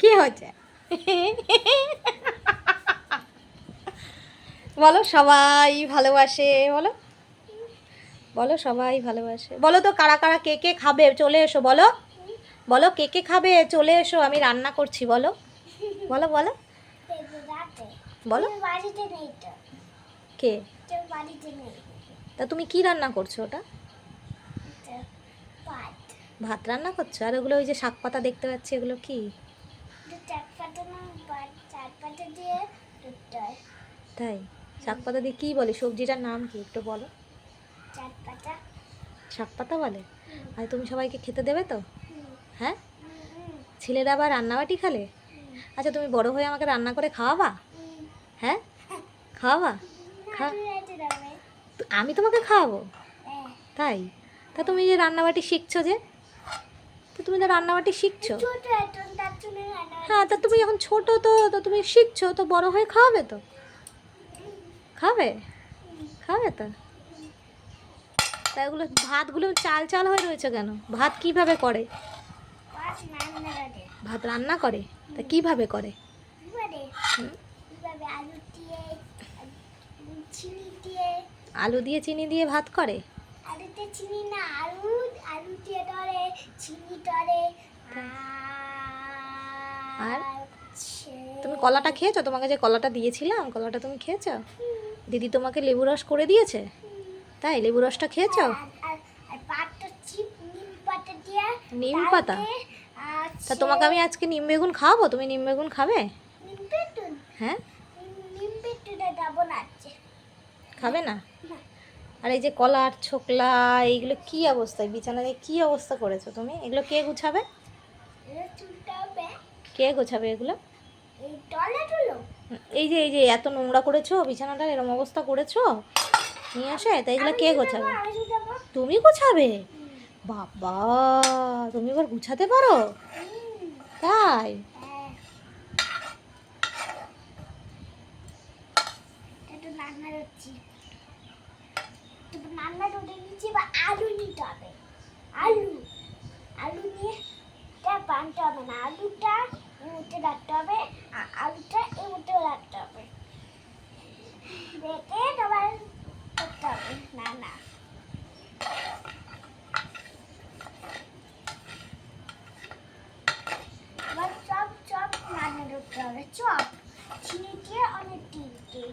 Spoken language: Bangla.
কি হচ্ছে বলো? সবাই ভালোবাসে বলো, বলো সবাই ভালোবাসে। বলো তো কারা কারা কে কে খাবে, চলে এসো বলো, বলো কে কে খাবে, চলে এসো, আমি রান্না করছি বলো, বলো বলো বলো। কে? তা তুমি কি রান্না করছো? ওটা ভাত রান্না করছো? আর ওগুলো ওই যে শাক পাতা দেখতে পাচ্ছি, এগুলো কি? তাই? শাক পাতা দিয়ে কি বলে? সবজিটার নাম কি একটু বলো? শাক পাতা বলে। আর তুমি সবাইকে খেতে দেবে তো? হ্যাঁ, ছেলেরা আবার রান্নাবাটি খালে? আচ্ছা, তুমি বড় হয়ে আমাকে রান্না করে খাওয়াবা? হ্যাঁ, খাওয়াবা? আমি তোমাকে খাওয়াবো? তাই? তা তুমি যে রান্নাবাটি শিখছো, যে তো তুমি তো রান্নাবাটি শিখছো। হ্যাঁ, তা তুমি যখন ছোট তো তুমি শিখছো, তো বড় হয়ে খাওয়াবে তো? খাবে? খাবে তো? তা এগুলো ভাতগুলো চাল চাল হয়ে রয়েছে কেন? ভাত কিভাবে করে? ভাত রান্না করে? তা কিভাবে করে? আলু দিয়ে চিনি দিয়ে ভাত করে? আলুতে চিনি না, আলু দিয়ে ধরে চিনি ধরে। আর তুমি কলাটা খেয়েছো? তোমাকে যে কলাটা দিয়েছিলাম, কলাটা তুমি খেয়েছো? দিদি তোমাকে লেবু রস করে দিয়েছে? তাই? লেবু রসটা খেয়েছো? নিম পাতা? তা তোমাকে আমি আজকে নিম বেগুন খাওয়াবো, তুমি নিম বেগুন খাবে? হ্যাঁ, খাবে না? আর এই যে কলার ছোকলা, এইগুলো কি অবস্থায় বিছানায় কি অবস্থা করেছো তুমি? এগুলো কে গুছাবে? কে গোছাবে এগুলো? এই যে এত নোংরা করেছো, বিছানাটার এরম অবস্থা করেছো নিয়ে আসে, তাই এগুলো কে গোছাবে? তুমি গোছাবে? বাবা, তুমি এবার গুছাতে পারো? তাই? আলু নিতে হবে, আলু আলু নিয়ে বানতে হবে না, আলুটা এর মধ্যে রাখতে হবে, আলুটা এর মধ্যে রাখতে হবে, রেখে আবার করতে হবে। না না, আবার চপ চপ রান্না করতে হবে, চপ চিনি দিয়ে অনেক টিপ দিয়ে।